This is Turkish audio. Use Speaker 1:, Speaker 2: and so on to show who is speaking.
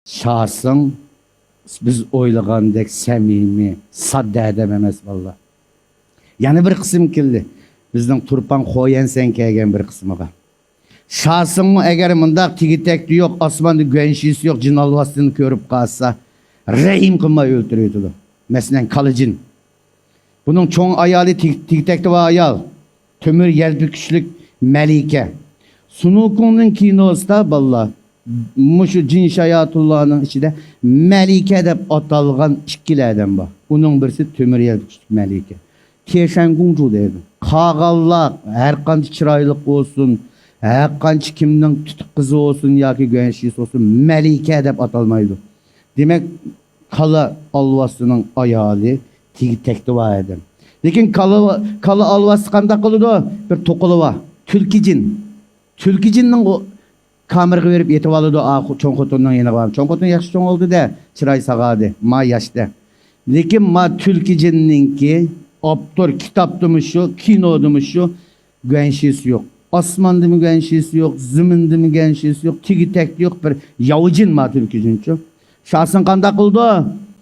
Speaker 1: Şahsın biz oylagandek samimi, sadda adam emas valla. Yani bir kısım keldi. Bizning Turpan Xo'yansen kelgan bir kısmıga. Şahsın eğer mındaq tigitekli yok, asmanda güvenşisi yok, cin alvasını görüp kalsa, rahim kılmay öldürüyordu. Mesela kalıcın. Bunun çoğun ayali tigitekli ve ayal. Tömür yelbüküşlük melike. Sunukunun kinosta valla. Muşu cin şayatullah'ın içinde melike dep atalgan ikkilerden var. Bunun birisi tömür yelbüküşlük melike. Keşen Gungcu dedi. Kağallak, her kançı çıraylık olsun, her kançı kimden tutuk kızı olsun ya ki güvenşisi olsun, melike dep atalmaydı. Demek kala alvasının ayali tekti var edim. Lekin kala alvası kanda kılıdı bir tokulu var. Tülkicin. Tülkicinin o kamerga verip yetip alıdı çoğun kutunun yine var. Çoğun kutun yaşı çoğun oldu da çıray sağadı. Ma yaşta. Lekin ma tülkicininki aptor kitaptımı şu, kinodumuz şu, güvenşisi yok. Asmanda mı güvenşisi yok, zımında mı güvenşisi yok, tigi tekli yok bir yavucin ma tülkicin şu. Şahsın kanda kıldı.